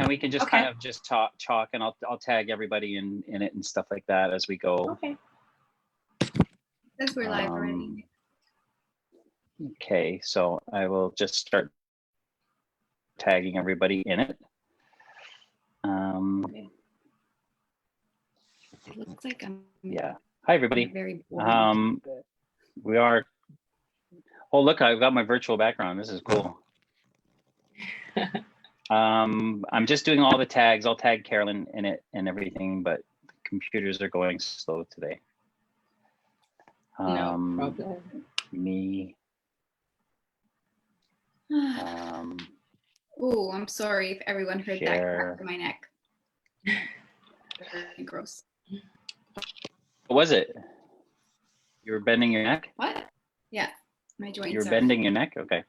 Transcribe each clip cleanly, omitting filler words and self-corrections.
then we can just kind of just talk, and I'll tag everybody in it and stuff like that as we go. Okay. Since we're live already. Okay, so I will just start tagging everybody in it. Okay. It looks like I'm. Yeah. Hi, everybody. Very boring. We are. Oh, look! I've got my virtual background. This is cool. I'm just doing all the tags. I'll tag Carolyn in it and everything, but the computers are going slow today. No problem. Me. Oh, I'm sorry if everyone heard that crack in my neck. Gross. What was it? You were bending your neck? What? Yeah, my joints. You're bending your neck? Okay.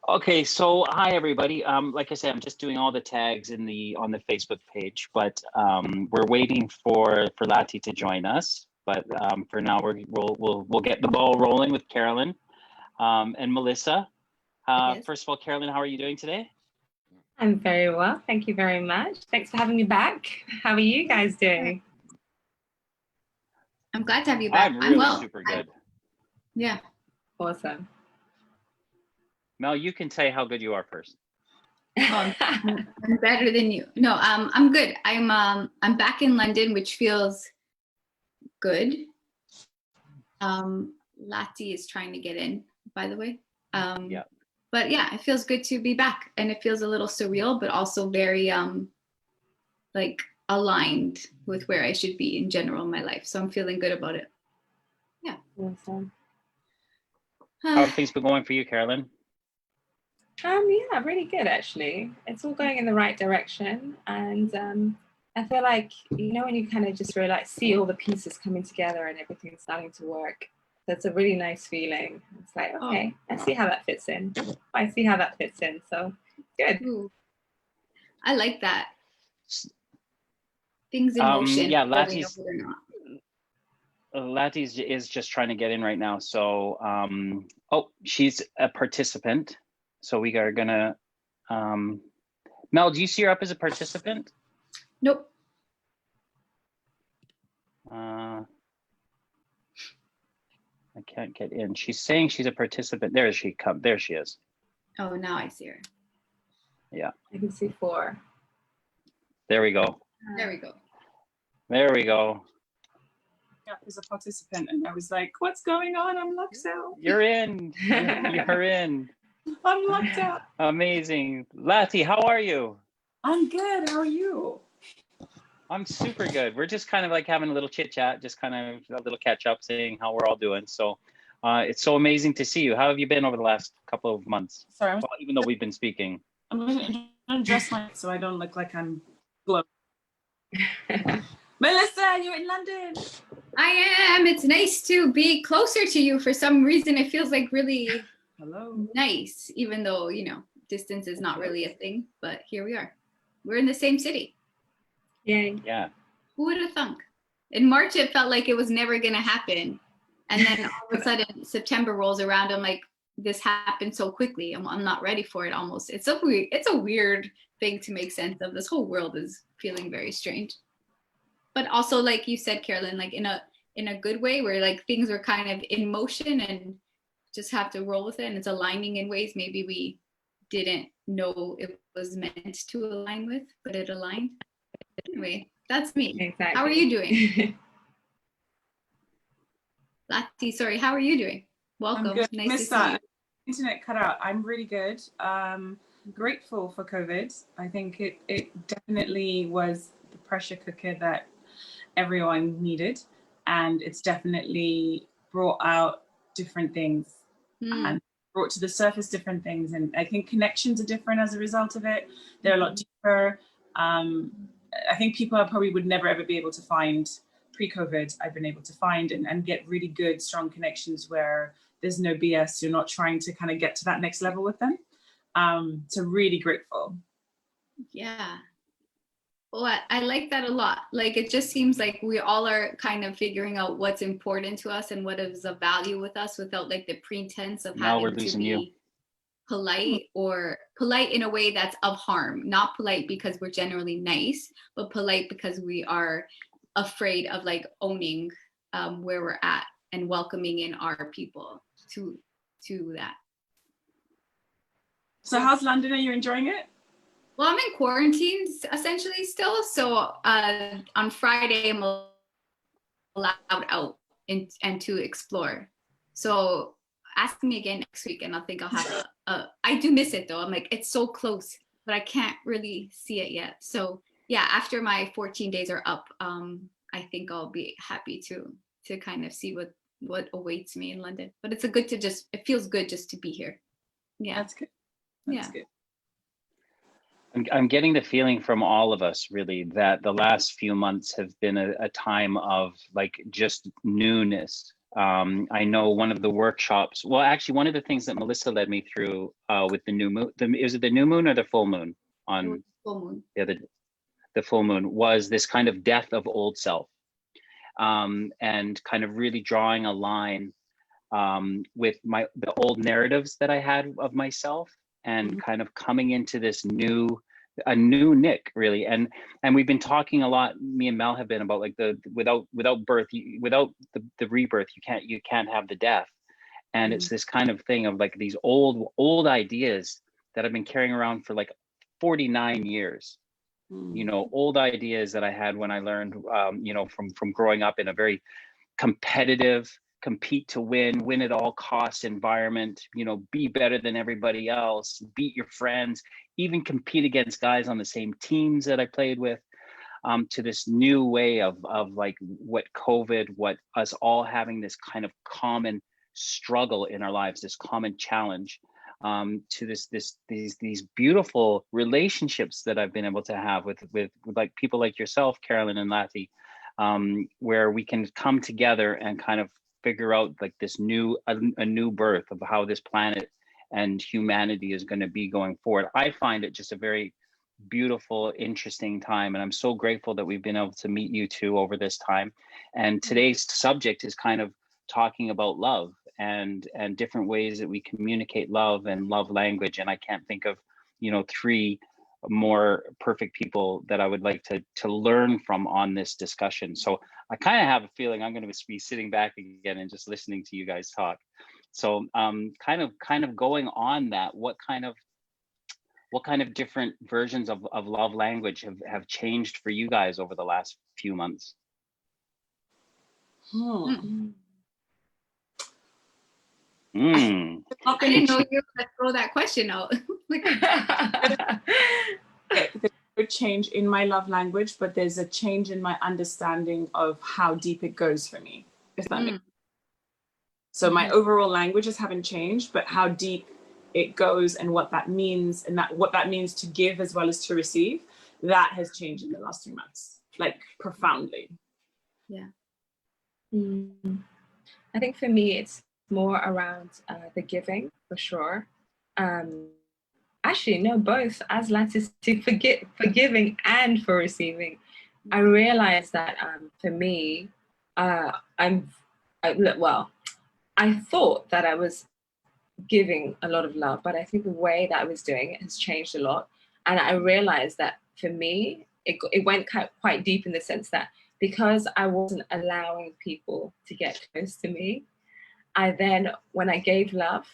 Okay, so hi everybody. Like I said, I'm just doing all the tags on the Facebook page, but we're waiting for Lathi to join us. But for now, we'll get the ball rolling with Carolyn and Melissa. Yes. First of all, Carolyn, how are you doing today? I'm very well. Thank you very much. Thanks for having me back. How are you guys doing? I'm glad to have you back. I'm really well. super good. Yeah. Awesome. Mel, you can say how good you are first. I'm better than you. No, I'm good. I'm back in London, which feels good. Lathi is trying to get in, by the way. Yeah. But yeah, it feels good to be back, and it feels a little surreal, but also very like aligned with where I should be in general in my life. So I'm feeling good about it. Yeah. Awesome. How have things been going for you, Carolyn? Yeah, really good actually. It's all going in the right direction, and I feel like, you know, when you kind of just realize, see all the pieces coming together and everything starting to work. That's a really nice feeling. It's like, okay, I see how that fits in. I see how that fits in. So good. Ooh. I like that. Things in motion. Yeah, Lathi's is just trying to get in right now. So, oh, she's a participant. So we are gonna, Mel, do you see her up as a participant? Nope. I can't get in. She's saying she's a participant. There she is. Oh, now I see her. Yeah. I can see 4. There we go. There we go. There we go. Yeah, as a participant, and I was like, what's going on? I'm locked out. You're in. You're in. I'm locked out. Amazing. Lathi, how are you? I'm good. How are you? I'm super good. We're just kind of like having a little chit chat, just kind of a little catch up, saying how we're all doing. So it's so amazing to see you. How have you been over the last couple of months? Sorry, well, even though we've been speaking. I'm going to dress so I don't look like I'm glowing. Melissa, you're in London. I am. It's nice to be closer to you. For some reason, it feels like really nice, even though, you know, distance is not really a thing. But here we are. We're in the same city. Yay. Yeah. Who would have thunk? In March, it felt like it was never going to happen. And then all of a sudden, September rolls around. I'm like, this happened so quickly. I'm not ready for it almost. It's a weird thing to make sense of. This whole world is feeling very strange. But also, like you said, Carolyn, like in a good way, where like things are kind of in motion and just have to roll with it. And it's aligning in ways maybe we didn't know it was meant to align with, but it aligned. Anyway, that's me. Exactly. How are you doing? Lathi, sorry, how are you doing? Welcome. I'm good. Nice to see you. Internet cut out. I'm really good. Grateful for COVID. I think it definitely was the pressure cooker that everyone needed, and it's definitely brought out different things and brought to the surface different things, and I think connections are different as a result of it. They're a lot deeper. I think people I probably would never ever be able to find pre-COVID. I've been able to find and get really good, strong connections where there's no BS. You're not trying to kind of get to that next level with them. So really grateful. Yeah. Well, I like that a lot. Like, it just seems like we all are kind of figuring out what's important to us and what is of value with us without like the pretense of Now having we're to losing be. you. polite, or polite in a way that's of harm, not polite because we're generally nice, but polite because we are afraid of like owning where we're at and welcoming in our people to that. So how's London? Are you enjoying it? Well, I'm in quarantine essentially still. So on Friday, I'm allowed out and to explore. So ask me again next week and I think I'll have I do miss it though. I'm like, it's so close, but I can't really see it yet. So yeah, after my 14 days are up, I think I'll be happy to kind of see what awaits me in London. But it's it feels good just to be here. Yeah. That's good. That's good. I'm getting the feeling from all of us really that the last few months have been a time of like just newness. I know one of the workshops, well, actually one of the things that Melissa led me through with the new moon, is it the new moon or the full moon? On full moon. Yeah, the full moon was this kind of death of old self, and kind of really drawing a line with the old narratives that I had of myself, and kind of coming into this a new Nick really. And we've been talking a lot, me and Mel have been, about like the without birth, without the rebirth, you can't have the death. And it's this kind of thing of like these old ideas that I've been carrying around for like 49 years. You know, old ideas that I had when I learned, you know, from growing up in a very competitive, compete to win at all costs environment, you know, be better than everybody else, beat your friends, even compete against guys on the same teams that I played with, to this new way of like what COVID, what us all having this kind of common struggle in our lives, this common challenge, to these beautiful relationships that I've been able to have with like people like yourself, Carolyn and Lathi, where we can come together and kind of figure out like this a new birth of how this planet and humanity is going to be going forward. I find it just a very beautiful, interesting time, and I'm so grateful that we've been able to meet you two over this time. And today's subject is kind of talking about love and different ways that we communicate love and love language. And I can't think of, you know, three more perfect people that I would like to learn from on this discussion. So I kind of have a feeling I'm going to be sitting back again and just listening to you guys talk. So kind of going on that, what kind of different versions of love language have changed for you guys over the last few months? I didn't know you were going to throw that question out. There's a change in my love language, but there's a change in my understanding of how deep it goes for me, if that makes sense. So my overall languages haven't changed, but how deep it goes and what that means, and what that means to give as well as to receive, that has changed in the last 3 months, like profoundly. Yeah. I think for me, it's more around the giving, for sure. Actually, no, both, as Lathis, for giving and for receiving. I realized that for me, I thought that I was giving a lot of love, but I think the way that I was doing it has changed a lot. And I realized that for me, it went quite deep in the sense that because I wasn't allowing people to get close to me, I then, when I gave love,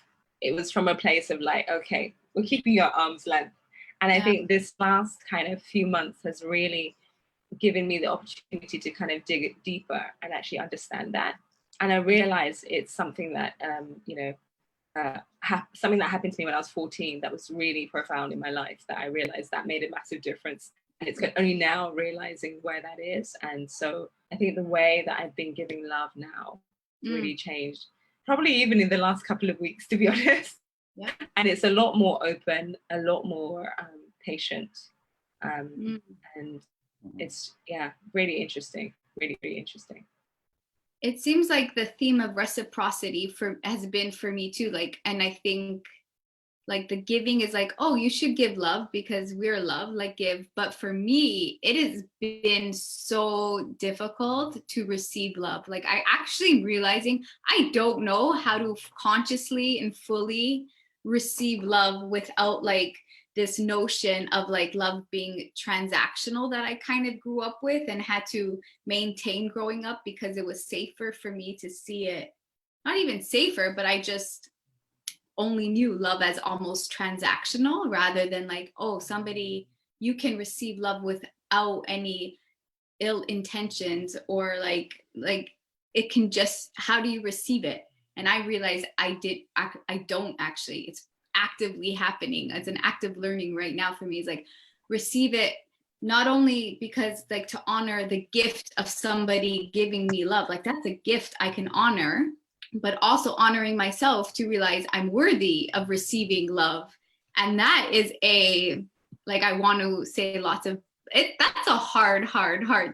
it was from a place of like, okay, we're keeping your arm's length. And I think this last kind of few months has really given me the opportunity to kind of dig it deeper and actually understand that. And I realized it's something that, something that happened to me when I was 14 that was really profound in my life, that I realized that made a massive difference. And it's only now realizing where that is. And so I think the way that I've been giving love now really changed, probably even in the last couple of weeks, to be honest. Yeah. And it's a lot more open, a lot more patient. And it's, really interesting, really, really interesting. It seems like the theme of reciprocity has been for me too. Like, and I think like the giving is like, oh, you should give love because we're love, like give. But for me, it has been so difficult to receive love. Like I actually realizing I don't know how to consciously and fully receive love without like this notion of like love being transactional that I kind of grew up with and had to maintain growing up, because it was safer for me to see it, not even safer, but I just only knew love as almost transactional rather than like, oh, somebody, you can receive love without any ill intentions, or like it can just, how do you receive it? And I realized I don't actually, it's actively happening. It's an active learning right now for me. It's like receive it, not only because like to honor the gift of somebody giving me love, like that's a gift I can honor, but also honoring myself to realize I'm worthy of receiving love. And that is like I want to say lots of it, that's a hard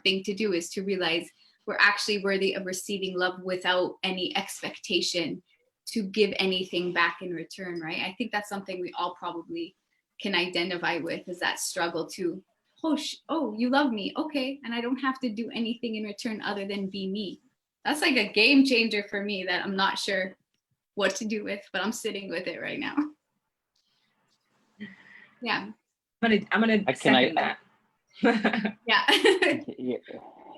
thing to do, is to realize we're actually worthy of receiving love without any expectation to give anything back in return, right? I think that's something we all probably can identify with, is that struggle to, oh, you love me, okay, and I don't have to do anything in return other than be me. That's like a game changer for me that I'm not sure what to do with, but I'm sitting with it right now. Yeah. I'm gonna second that. Yeah.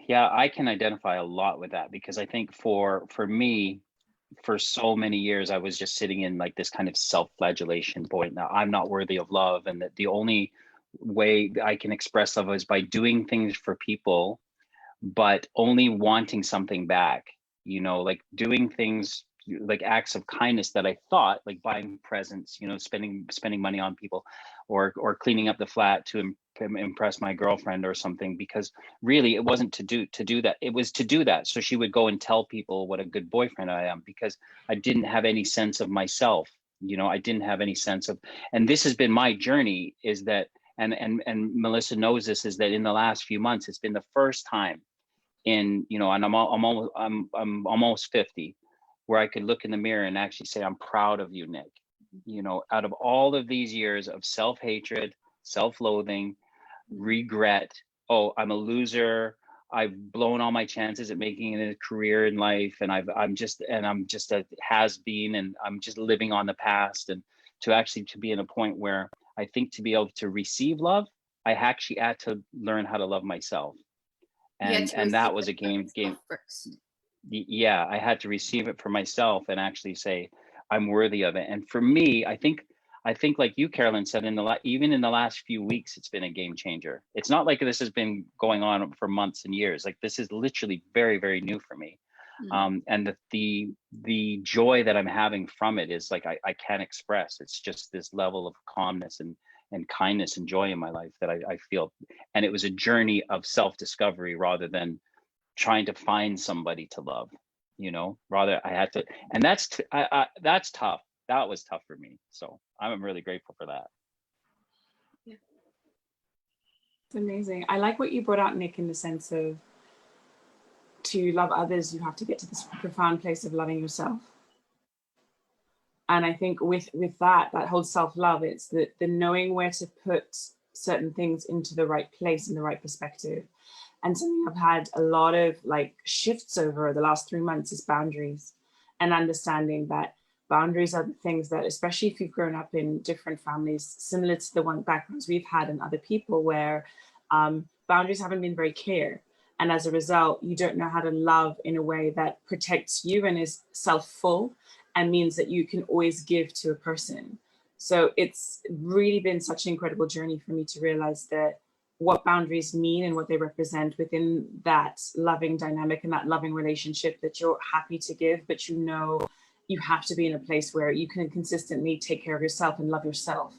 Yeah, I can identify a lot with that, because I think for me, for so many years, I was just sitting in like this kind of self-flagellation point. Now I'm not worthy of love, and that the only way I can express love is by doing things for people, but only wanting something back, you know, like doing things like acts of kindness that I thought, like buying presents, you know, spending money on people, or cleaning up the flat to impress my girlfriend or something, because really it wasn't to do that. It was to do that so she would go and tell people what a good boyfriend I am, because I didn't have any sense of myself. You know, I didn't have any sense of, and this has been my journey, is that, and Melissa knows this, is that in the last few months, it's been the first time in, you know, and I'm almost 50, where I could look in the mirror and actually say, I'm proud of you, Nick. You know, out of all of these years of self-hatred, self-loathing, regret, oh, I'm a loser, I've blown all my chances at making it a career in life, and I'm just a has-been, and I'm just living on the past. And to be in a point where I think to be able to receive love, I actually had to learn how to love myself. And that was a game. Yeah, I had to receive it for myself and actually say I'm worthy of it. And for me, I think like you, Carolyn, said, even in the last few weeks, it's been a game changer. It's not like this has been going on for months and years. Like this is literally very, very new for me. And the joy that I'm having from it is like I can't express. It's just this level of calmness and kindness and joy in my life that I feel. And it was a journey of self-discovery rather than trying to find somebody to love, you know, rather I had to, and that's tough. That was tough for me. So I'm really grateful for that. Yeah. It's amazing. I like what you brought out, Nick, in the sense of to love others, you have to get to this profound place of loving yourself. And I think with that whole self-love, it's the knowing where to put certain things into the right place, in the right perspective. And something I've had a lot of like shifts over the last 3 months is boundaries, and understanding that boundaries are the things that, especially if you've grown up in different families, similar to the one backgrounds we've had and other people, where boundaries haven't been very clear. And as a result, you don't know how to love in a way that protects you and is self-full and means that you can always give to a person. So it's really been such an incredible journey for me to realize that what boundaries mean and what they represent within that loving dynamic and that loving relationship that you're happy to give, but you know you have to be in a place where you can consistently take care of yourself and love yourself.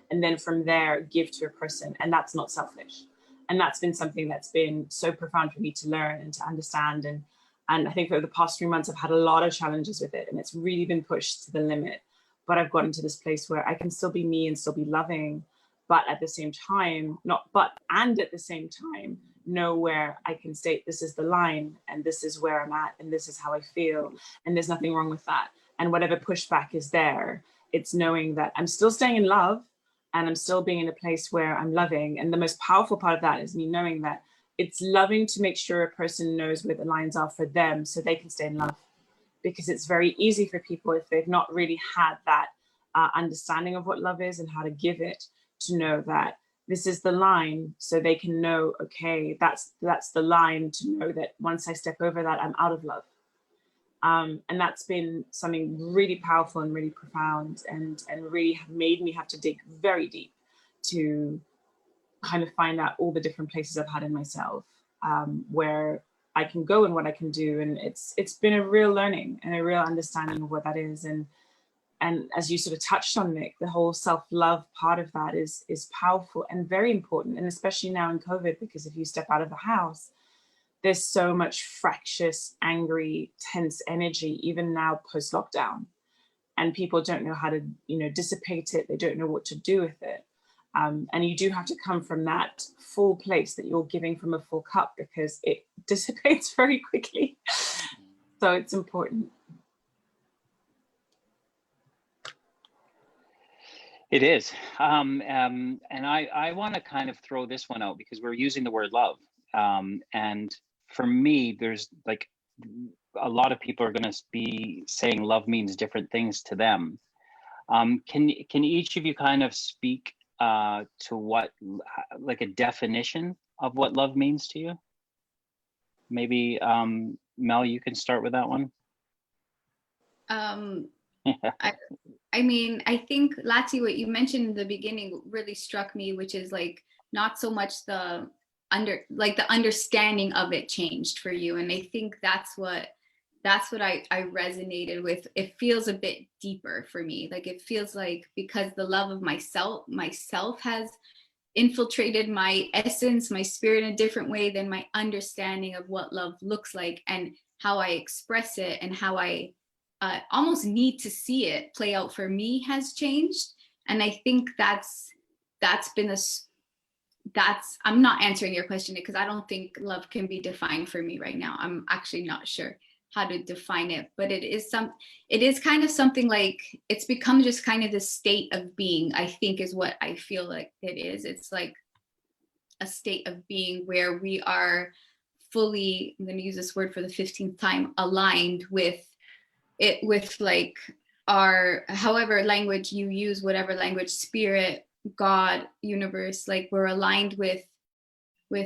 And then from there, give to a person. And that's not selfish. And that's been something that's been so profound for me to learn and to understand. And I think over the past 3 months, I've had a lot of challenges with it, and it's really been pushed to the limit. But I've gotten to this place where I can still be me and still be loving, but at the same time, at the same time, know where I can state this is the line and this is where I'm at and this is how I feel. And there's nothing wrong with that. And whatever pushback is there, it's knowing that I'm still staying in love and I'm still being in a place where I'm loving. And the most powerful part of that is me knowing that it's loving to make sure a person knows where the lines are for them so they can stay in love. Because it's very easy for people, if they've not really had that understanding of what love is and how to give it, to know that this is the line, so they can know, okay, that's the line, to know that once I step over that, I'm out of love. And that's been something really powerful and really profound, and really made me have to dig very deep to kind of find out all the different places I've had in myself, where I can go and what I can do. And it's been a real learning and a real understanding of what that is. And as you sort of touched on, Nick, the whole self-love part of that is powerful and very important. And especially now in COVID, because if you step out of the house, there's so much fractious, angry, tense energy, even now post-lockdown. And people don't know how to, dissipate it. They don't know what to do with it. And you do have to come from that full place that you're giving from a full cup, because it dissipates very quickly. So it's important. It is. And I want to kind of throw this one out, because we're using the word love. And for me, there's like a lot of people are going to be saying love means different things to them. Can each of you kind of speak to what, like, a definition of what love means to you? Maybe Mel, you can start with that one. I mean, I think, Lathi, what you mentioned in the beginning really struck me, which is like not so much the understanding of it changed for you. And I think that's what I resonated with. It feels a bit deeper for me. Like, it feels like, because the love of myself has infiltrated my essence, my spirit, in a different way than my understanding of what love looks like and how I express it, and how I almost need to see it play out for me has changed. And I think that's been I'm not answering your question, because I don't think love can be defined for me right now. I'm actually not sure how to define it, but it is kind of something like, it's become just kind of the state of being, I think, is what I feel like it is. It's like a state of being where we are fully, I'm going to use this word for the 15th time, aligned with it, with like our, however language you use, whatever language, spirit, God, universe, like we're aligned with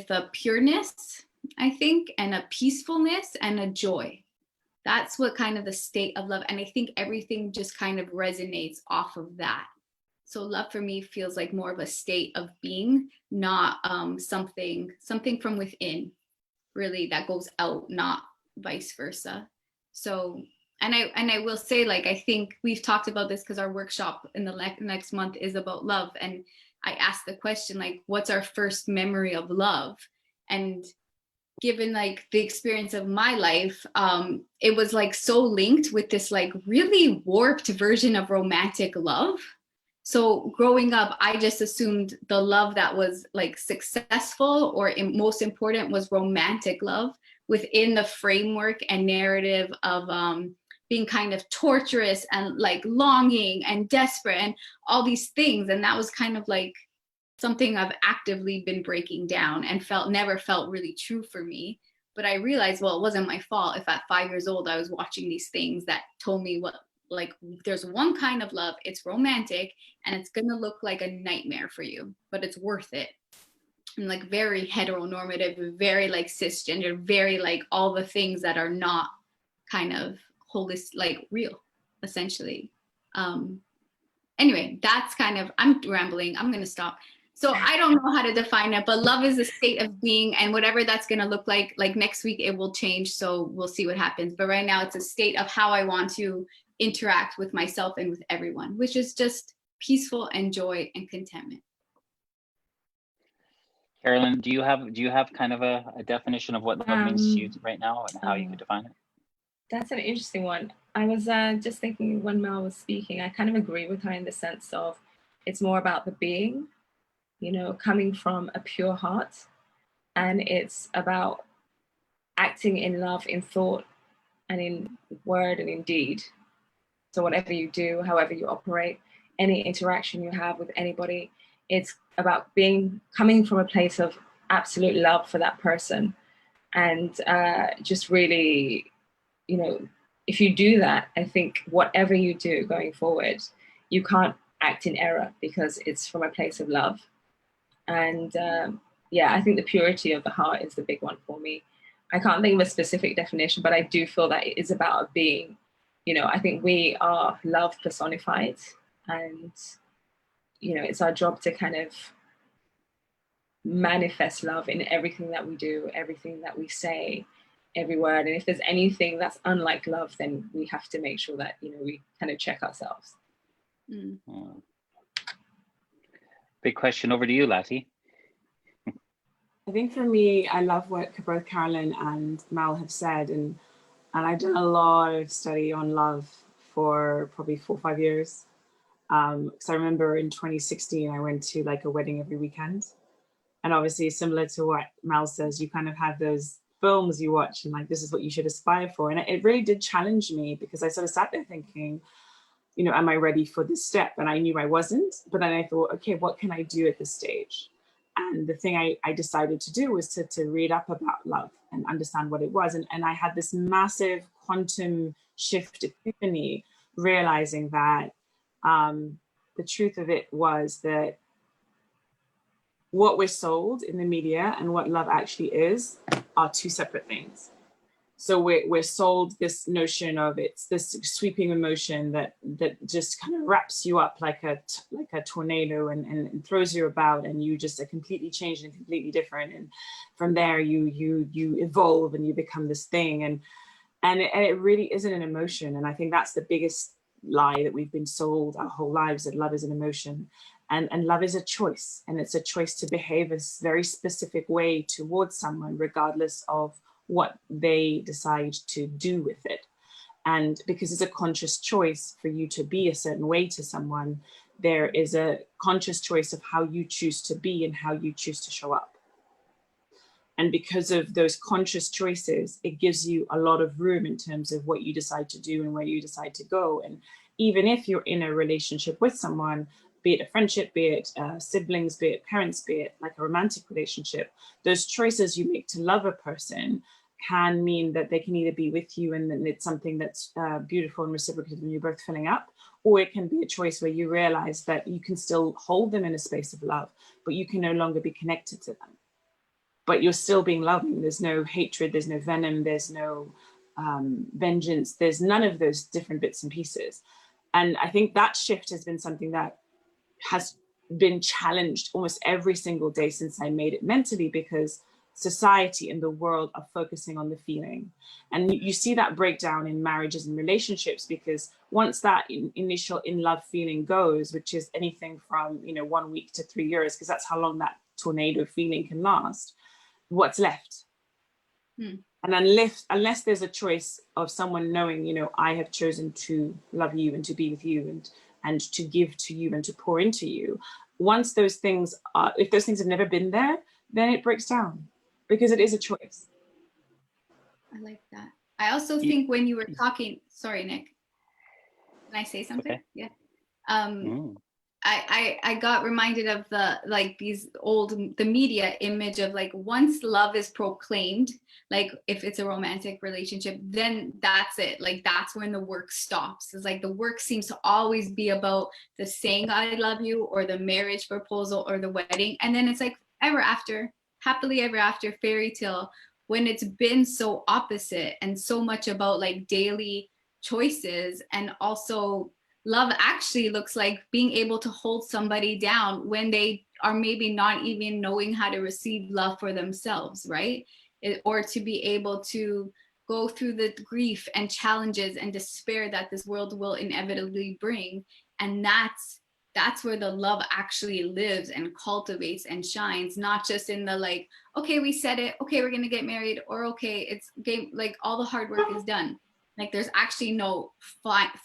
a pureness, I think, and a peacefulness and a joy. That's what kind of the state of love. And I think everything just kind of resonates off of that. So love for me feels like more of a state of being, not something from within, really, that goes out, not vice versa. So, and I will say, like, I think we've talked about this because our workshop in the next month is about love. And I asked the question, like, what's our first memory of love? And given like the experience of my life, it was like so linked with this like really warped version of romantic love. So growing up, I just assumed the love that was like successful or most important was romantic love, within the framework and narrative of being kind of torturous and like longing and desperate and all these things. And that was kind of like something I've actively been breaking down and never felt really true for me. But I realized, well, it wasn't my fault if at 5 years old I was watching these things that told me what, like, there's one kind of love, it's romantic, and it's gonna look like a nightmare for you, but it's worth it. And like very heteronormative, very like cisgender, very like all the things that are not kind of holistic, like real, essentially. Anyway, that's kind of, I'm rambling, I'm gonna stop. So I don't know how to define it, but love is a state of being, and whatever that's gonna look like next week, it will change. So we'll see what happens. But right now it's a state of how I want to interact with myself and with everyone, which is just peaceful and joy and contentment. Carolyn, do you have kind of a definition of what love means to you right now, and how you could define it? That's an interesting one. I was just thinking when Mel was speaking, I kind of agree with her in the sense of it's more about the being, you know, coming from a pure heart, and it's about acting in love, in thought, and in word and in deed. So whatever you do, however you operate, any interaction you have with anybody, it's about coming from a place of absolute love for that person. And just really, you know, if you do that, I think whatever you do going forward, you can't act in error because it's from a place of love. And yeah, I think the purity of the heart is the big one for me. I can't think of a specific definition, but I do feel that it is about a being. You know, I think we are love personified, and, you know, it's our job to kind of manifest love in everything that we do, everything that we say, every word. And if there's anything that's unlike love, then we have to make sure that, you know, we kind of check ourselves. Mm. Big question over to you, Lathi. I think for me, I love what both Carolyn and Mel have said, and I've done a lot of study on love for probably 4 or 5 years. Because I remember in 2016, I went to like a wedding every weekend. And obviously similar to what Mel says, you kind of have those films you watch and like, this is what you should aspire for. And it really did challenge me, because I sort of sat there thinking, you know, am I ready for this step? And I knew I wasn't, but then I thought, okay, what can I do at this stage? And the thing I decided to do was to read up about love and understand what it was. And I had this massive quantum shift epiphany, realizing that the truth of it was that what we're sold in the media and what love actually is are two separate things. So we're sold this notion of it's this sweeping emotion that just kind of wraps you up like a tornado and throws you about, and you just are completely changed and completely different. And from there you evolve and you become this thing. And it really isn't an emotion. And I think that's the biggest lie that we've been sold our whole lives, that love is an emotion. And love is a choice, and it's a choice to behave a very specific way towards someone, regardless of what they decide to do with it. And because it's a conscious choice for you to be a certain way to someone, there is a conscious choice of how you choose to be and how you choose to show up. And because of those conscious choices, it gives you a lot of room in terms of what you decide to do and where you decide to go. And even if you're in a relationship with someone, be it a friendship, be it siblings, be it parents, be it like a romantic relationship, those choices you make to love a person can mean that they can either be with you and then it's something that's beautiful and reciprocated and you're both filling up, or it can be a choice where you realize that you can still hold them in a space of love, but you can no longer be connected to them. But you're still being loving. There's no hatred, there's no venom, there's no vengeance, there's none of those different bits and pieces. And I think that shift has been something that has been challenged almost every single day since I made it mentally, because society and the world are focusing on the feeling. And you see that breakdown in marriages and relationships, because once that initial in love feeling goes, which is anything from 1 week to 3 years, because that's how long that tornado feeling can last, what's left? And unless there's a choice of someone knowing, I have chosen to love you and to be with you and to give to you and to pour into you, once those things are, if those things have never been there, then it breaks down, because it is a choice. I like that. I also think when you were talking, sorry, Nick, can I say something? Okay. Yeah. I got reminded of the media image of like, once love is proclaimed, like if it's a romantic relationship, then that's it. Like that's when the work stops. It's like the work seems to always be about the saying I love you or the marriage proposal or the wedding. And then it's like ever after, happily ever after, fairy tale, when it's been so opposite and so much about like daily choices. And also love actually looks like being able to hold somebody down when they are maybe not even knowing how to receive love for themselves, right? Or to be able to go through the grief and challenges and despair that this world will inevitably bring. And that's where the love actually lives and cultivates and shines, not just in the like, okay, we said it, okay, we're gonna get married, or okay, it's game, like all the hard work is done. Like there's actually no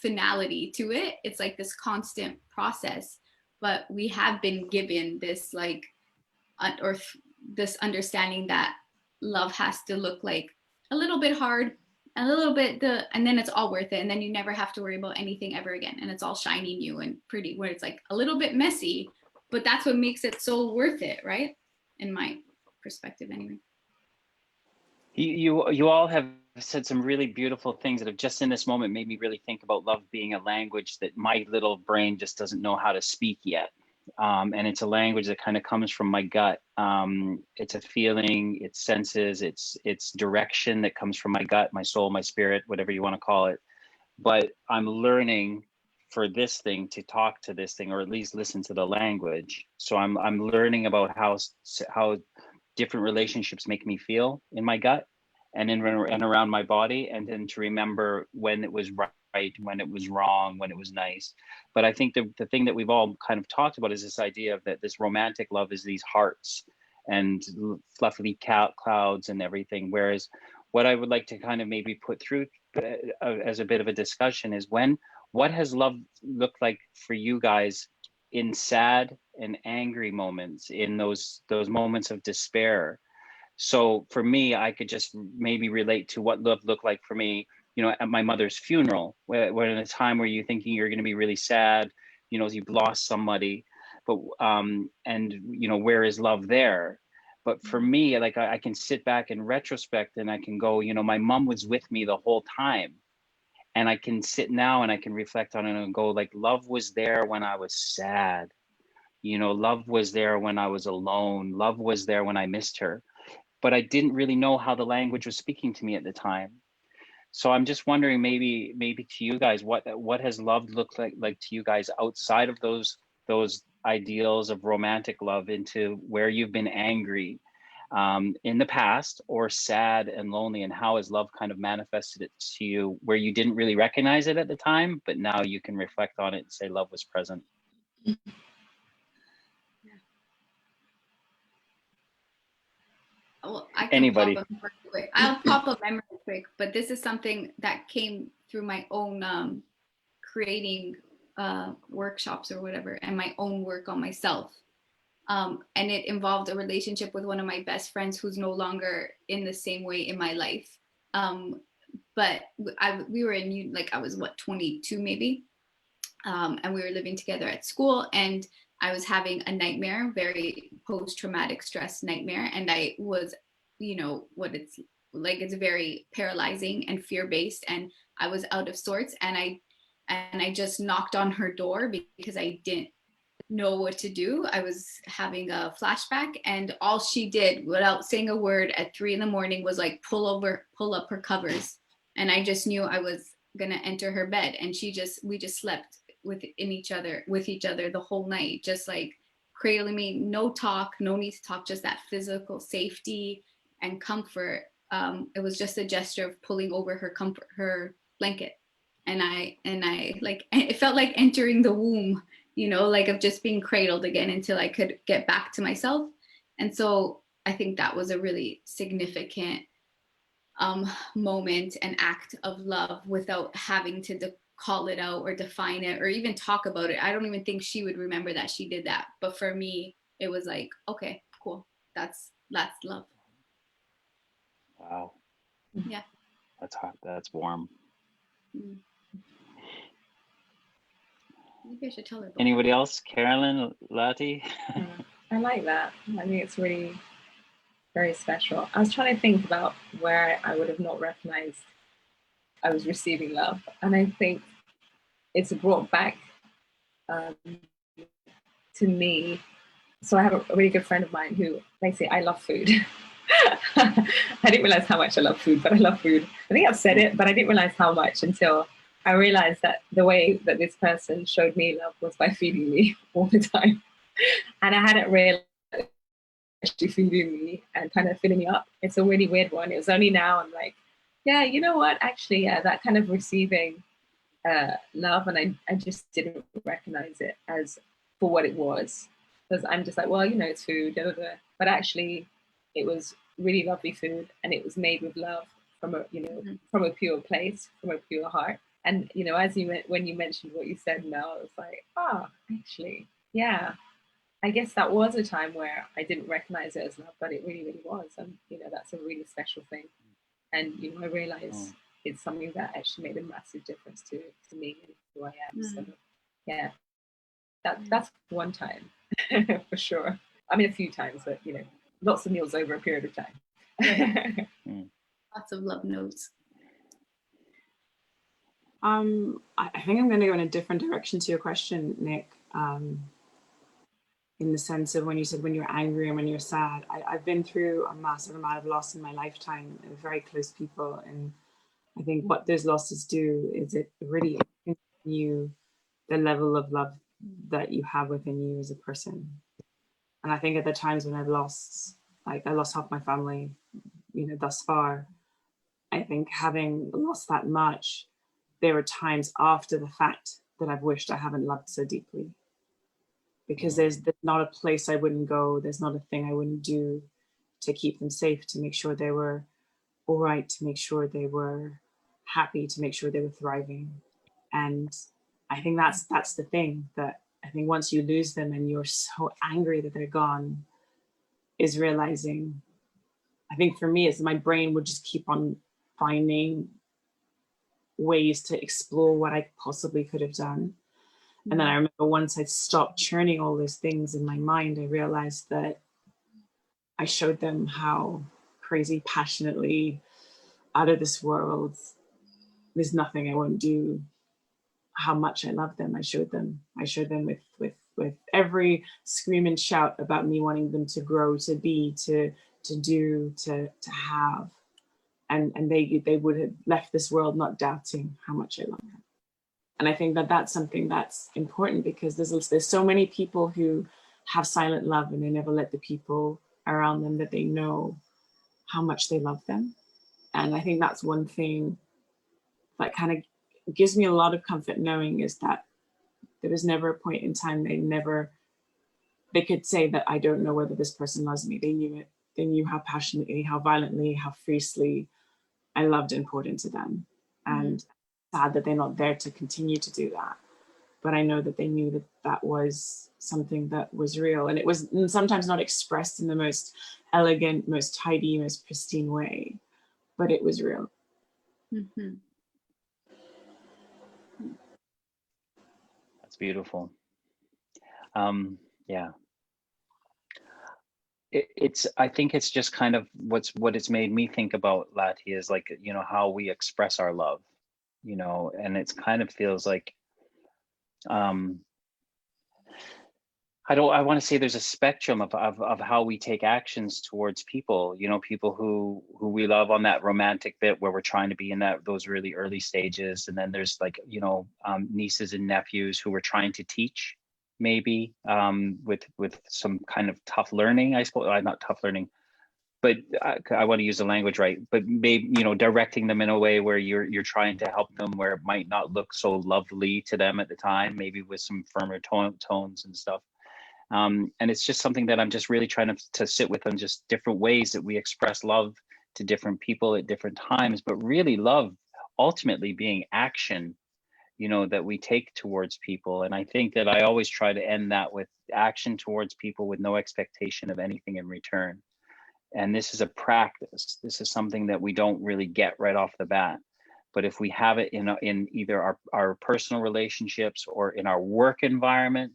finality to it. It's like this constant process, but we have been given this like, this understanding that love has to look like a little bit hard, a little bit and then it's all worth it. And then you never have to worry about anything ever again. And it's all shiny new and pretty, where it's like a little bit messy, but that's what makes it so worth it, right? In my perspective anyway. You all have said some really beautiful things that have just in this moment made me really think about love being a language that my little brain just doesn't know how to speak yet. And it's a language that kind of comes from my gut. It's a feeling, it's senses, it's direction that comes from my gut, my soul, my spirit, whatever you want to call it. But I'm learning for this thing to talk to this thing, or at least listen to the language. So I'm learning about how different relationships make me feel in my gut and around my body, and then to remember when it was right, when it was wrong, when it was nice. But I think the thing that we've all kind of talked about is this idea of that this romantic love is these hearts and fluffy clouds and everything. Whereas what I would like to kind of maybe put through as a bit of a discussion is what has love looked like for you guys in sad and angry moments, in those moments of despair. So for me, I could just maybe relate to what love looked like for me, you know, at my mother's funeral, where in a time where you're thinking you're going to be really sad, you know, you've lost somebody, but and you know, where is love there? But for me, like I can sit back in retrospect and I can go, you know, my mom was with me the whole time. And I can sit now and I can reflect on it and go, like, love was there when I was sad. You know, love was there when I was alone. Love was there when I missed her. But I didn't really know how the language was speaking to me at the time. So I'm just wondering, maybe to you guys, what has love looked like to you guys outside of those ideals of romantic love, into where you've been angry in the past, or sad and lonely, and how has love kind of manifested it to you where you didn't really recognize it at the time, but now you can reflect on it and say love was present? Well, I can Anybody? I'll pop a memory quick, but this is something that came through my own creating workshops or whatever, and my own work on myself. And it involved a relationship with one of my best friends who's no longer in the same way in my life. But we were in, like, I was 22 maybe, and we were living together at school, and I was having a nightmare, very post-traumatic stress nightmare. And I was, you know, what it's like, it's very paralyzing and fear-based. And I was out of sorts, and I just knocked on her door because I didn't know what to do. I was having a flashback, and all she did without saying a word at 3 a.m. was like pull up her covers. And I just knew I was gonna enter her bed. And we just slept with each other the whole night, just like cradling me, no talk, no need to talk, just that physical safety and comfort. It was just a gesture of pulling over her blanket. And I like, it felt like entering the womb, you know, like of just being cradled again until I could get back to myself. And so I think that was a really significant moment and act of love without having to call it out or define it or even talk about it. I don't even think she would remember that she did that. But for me, it was like, okay, cool. That's love. Wow. Yeah. That's hot. That's warm. Maybe I should tell her. Anybody else? Carolyn, Lathi? I like that. I think it's really very special. I was trying to think about where I would have not recognized I was receiving love. And I think it's brought back to me. So I have a really good friend of mine who, they say, I love food. I didn't realize how much I love food, but I love food. I think I've said it, but I didn't realize how much until I realized that the way that this person showed me love was by feeding me all the time. And I hadn't realized actually feeding me and kind of filling me up. It's a really weird one. It was only now I'm like, yeah, you know what? Actually, yeah, that kind of receiving love, and I just didn't recognize it as for what it was. Because I'm just like, well, you know, it's food, blah, blah, blah. But actually, it was really lovely food, and it was made with love from a, you know, from a pure place, from a pure heart. And you know, when you mentioned what you said, Mel, I was like, actually, yeah. I guess that was a time where I didn't recognize it as love, but it really, really was. And you know, that's a really special thing. And you know, I realized it's something that actually made a massive difference to me and who I am. So yeah, that's one time for sure. I mean, a few times, but you know, lots of meals over a period of time. Lots of love notes. I think I'm going to go in a different direction to your question, Nick. In the sense of when you said when you're angry and when you're sad, I've been through a massive amount of loss in my lifetime of very close people. And I think what those losses do is it really you the level of love that you have within you as a person. And I think at the times when I've lost, like I lost half my family, you know, thus far, I think having lost that much, there were times after the fact that I've wished I haven't loved so deeply. Because there's not a place I wouldn't go, there's not a thing I wouldn't do to keep them safe, to make sure they were all right, to make sure they were happy, to make sure they were thriving. And I think that's the thing, that I think once you lose them and you're so angry that they're gone, is realizing, I think for me, is my brain would just keep on finding ways to explore what I possibly could have done. And then I remember once I stopped churning all those things in my mind, I realized that I showed them how crazy, passionately, out of this world, there's nothing I won't do, how much I love them. I showed them with every scream and shout about me wanting them to grow, to be, to do, to have. And they would have left this world not doubting how much I love them. And I think that that's something that's important, because there's so many people who have silent love and they never let the people around them that they know how much they love them. And I think that's one thing that kind of gives me a lot of comfort, knowing is that there was never a point in time they could say that I don't know whether this person loves me. They knew it. They knew how passionately, how violently, how fiercely I loved and poured into them. And sad that they're not there to continue to do that. But I know that they knew that that was something that was real. And it was sometimes not expressed in the most elegant, most tidy, most pristine way, but it was real. Mm-hmm. That's beautiful. Yeah. I think it's just kind of what it's made me think about, Lathi, is like, you know, how we express our love, you know, and it's kind of feels like, I want to say there's a spectrum of how we take actions towards people, you know, people who we love on that romantic bit where we're trying to be in those really early stages. And then there's like, you know, nieces and nephews who we're trying to teach, maybe with some kind of tough learning, I suppose. Not tough learning, but I want to use the language right, but maybe, you know, directing them in a way where you're trying to help them where it might not look so lovely to them at the time, maybe with some firmer tones and stuff. And it's just something that I'm just really trying to sit with, on just different ways that we express love to different people at different times, but really love ultimately being action, you know, that we take towards people. And I think that I always try to end that with action towards people with no expectation of anything in return. And this is a practice. This is something that we don't really get right off the bat. But if we have it in either our personal relationships or in our work environment,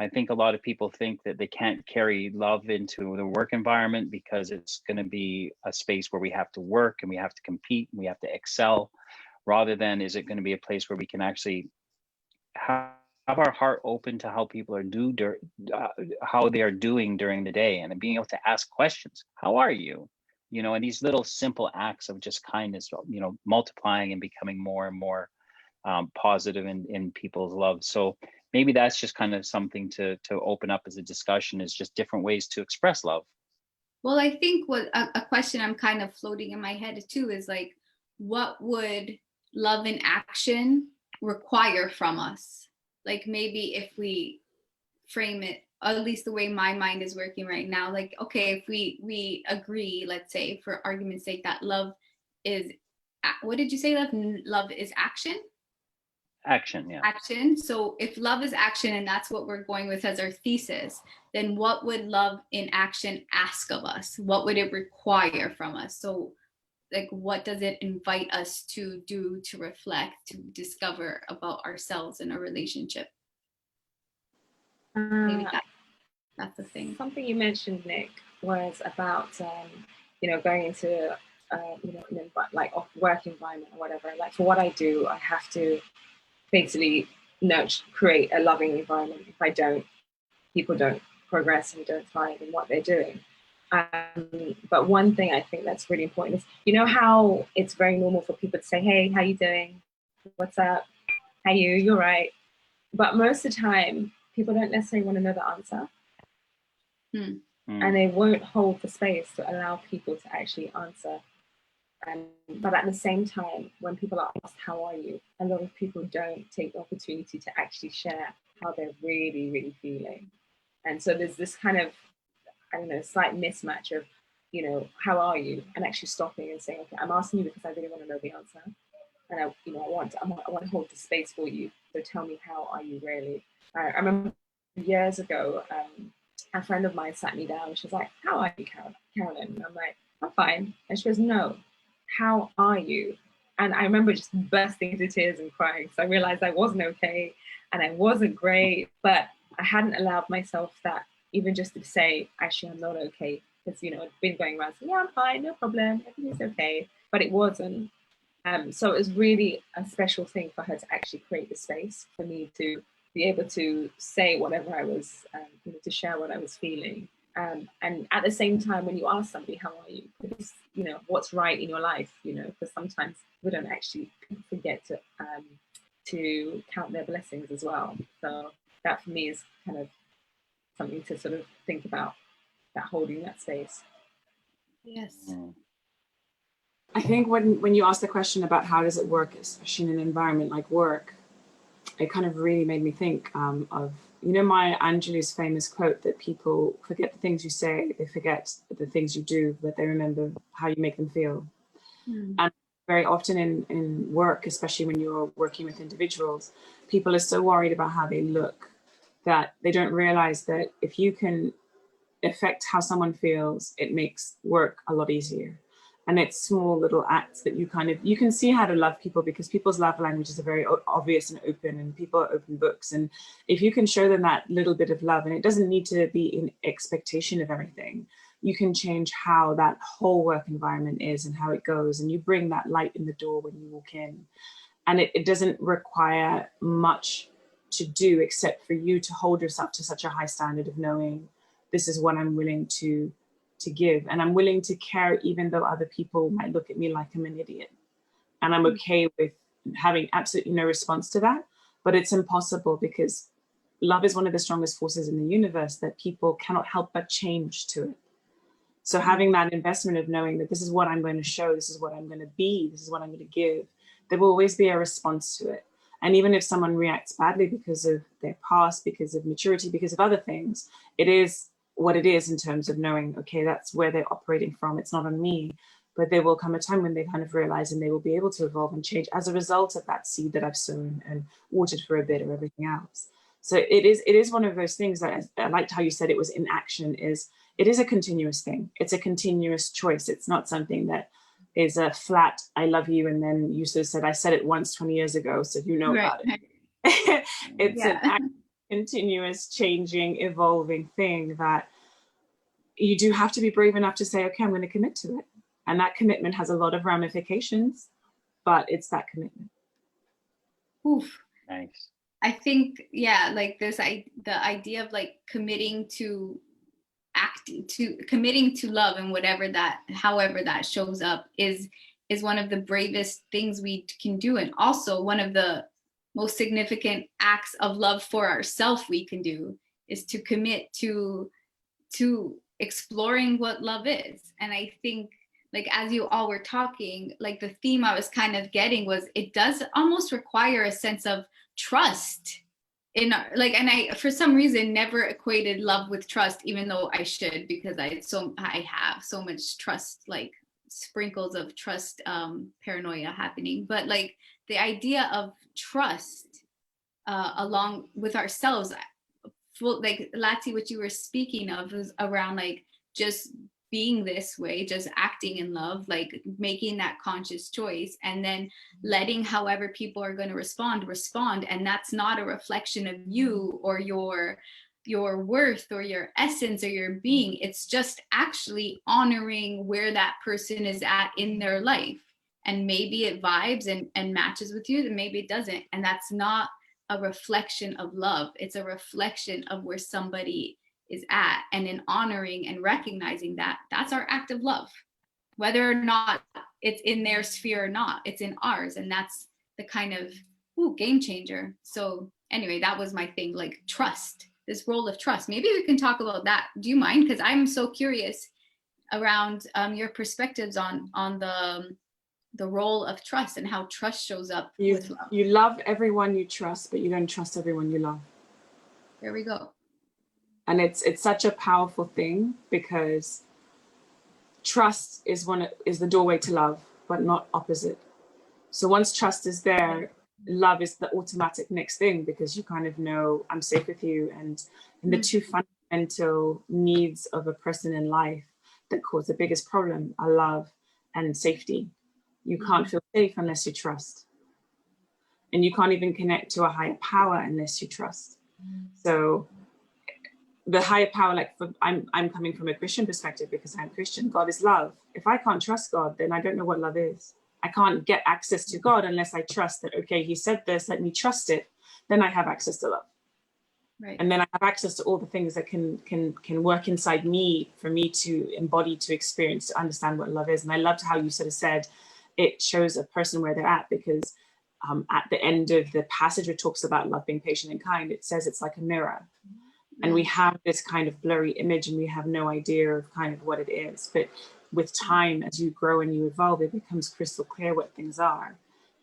I think a lot of people think that they can't carry love into the work environment because it's going to be a space where we have to work and we have to compete and we have to excel, rather than is it going to be a place where we can actually have our heart open to how people are how they are doing during the day, and being able to ask questions. How are you? You know, and these little simple acts of just kindness, you know, multiplying and becoming more and more positive in people's love. So maybe that's just kind of something to open up as a discussion, is just different ways to express love. Well, I think what a question I'm kind of floating in my head too is like, what would love in action require from us? Like maybe if we frame it, at least the way my mind is working right now, like, okay, if we agree, let's say for argument's sake, that love is, what did you say? Love is action? Action, yeah. Action. So if love is action and that's what we're going with as our thesis, then what would love in action ask of us? What would it require from us? So like, what does it invite us to do, to reflect, to discover about ourselves and our relationship? Maybe that's the thing. Something you mentioned, Nick, was about, you know, going into like off work environment or whatever. Like for what I do, I have to basically create a loving environment. If I don't, people don't progress and don't thrive in what they're doing. But one thing I think that's really important is, you know how it's very normal for people to say, hey, how you doing? What's up? How you? You're right. But most of the time, people don't necessarily want to know the answer. And they won't hold the space to allow people to actually answer. But at the same time, when people are asked, how are you? A lot of people don't take the opportunity to actually share how they're really, really feeling. And so there's this kind of, I don't know, slight mismatch of, you know, how are you? And actually stopping and saying, okay, I'm asking you because I really want to know the answer. And I want to hold the space for you. So tell me, how are you really? I remember years ago, a friend of mine sat me down. She was like, how are you, Carolyn? And I'm like, I'm fine. And she goes, no, how are you? And I remember just bursting into tears and crying. So I realized I wasn't okay and I wasn't great, but I hadn't allowed myself that, even just to say, actually, I'm not okay. Because, you know, I'd been going around saying, yeah, I'm fine, no problem, everything's okay. But it wasn't. So it was really a special thing for her to actually create the space for me to be able to say whatever I was, to share what I was feeling. And at the same time, when you ask somebody, how are you? Because, you know, what's right in your life, you know, because sometimes we don't actually forget to count their blessings as well. So that for me is kind of something to sort of think about, that holding that space. Yes. I think when you ask the question about how does it work, especially in an environment like work, it kind of really made me think of, you know, Maya Angelou's famous quote that people forget the things you say, they forget the things you do, but they remember how you make them feel. And very often in work, especially when you're working with individuals, people are so worried about how they look that they don't realize that if you can affect how someone feels, it makes work a lot easier. And it's small little acts that you can see how to love people, because people's love languages are very obvious and open, and people are open books. And if you can show them that little bit of love, and it doesn't need to be in expectation of everything, you can change how that whole work environment is and how it goes. And you bring that light in the door when you walk in. And it doesn't require much to do except for you to hold yourself to such a high standard of knowing, this is what I'm willing to give, and I'm willing to care even though other people might look at me like I'm an idiot. And I'm okay with having absolutely no response to that. But it's impossible, because love is one of the strongest forces in the universe that people cannot help but change to it. So having that investment of knowing that this is what I'm going to show, this is what I'm going to be, this is what I'm going to give, there will always be a response to it. And even if someone reacts badly because of their past, because of maturity, because of other things, it is what it is in terms of knowing, okay, that's where they're operating from. It's not on me. But there will come a time when they kind of realize, and they will be able to evolve and change as a result of that seed that I've sown and watered for a bit, or everything else. So it is one of those things that I liked how you said it was in action. It is a continuous thing. It's a continuous choice. It's not something that is a flat, I love you, and then you sort of said, I said it once 20 years ago, so you know about it. It's an continuous changing, evolving thing that you do have to be brave enough to say, okay, I'm going to commit to it. And that commitment has a lot of ramifications, but it's that commitment. Oof. Nice. I think, yeah, like the idea of like committing to love, and however that shows up is one of the bravest things we can do. And also one of the most significant acts of love for ourselves we can do is to commit to exploring what love is. And I think, like, as you all were talking, like the theme I was kind of getting was, it does almost require a sense of trust in our, like, and I for some reason never equated love with trust, even though I should, because I have so much trust, like sprinkles of trust paranoia happening. But like the idea of trust along with ourselves, like Lathi, what you were speaking of was around like just being this way, just acting in love, like making that conscious choice, and then letting however people are going to respond. And that's not a reflection of you or your your worth or your essence or your being. It's just actually honoring where that person is at in their life. And maybe it vibes and matches with you, and maybe it doesn't. And that's not a reflection of love. It's a reflection of where somebody is at. And in honoring and recognizing that, that's our act of love. Whether or not it's in their sphere or not, it's in ours. And that's the kind of game changer. So anyway, that was my thing, like trust, this role of trust. Maybe we can talk about that. Do you mind? Because I'm so curious around your perspectives on the role of trust and how trust shows up with love. You love everyone you trust, but you don't trust everyone you love. There we go. And it's such a powerful thing, because trust is the doorway to love, but not opposite. So once trust is there, love is the automatic next thing, because you kind of know I'm safe with you. And the two fundamental needs of a person in life that cause the biggest problem are love and safety. You can't feel safe unless you trust. And you can't even connect to a higher power unless you trust. So the higher power, like I'm coming from a Christian perspective because I'm Christian. God is love. If I can't trust God, then I don't know what love is. I can't get access to God unless I trust that, okay, he said this, let me trust it. Then I have access to love. Right. And then I have access to all the things that can work inside me for me to embody, to experience, to understand what love is. And I loved how you sort of said it shows a person where they're at, because at the end of the passage where it talks about love being patient and kind, it says it's like a mirror. And we have this kind of blurry image and we have no idea of kind of what it is. But with time, as you grow and you evolve, it becomes crystal clear what things are.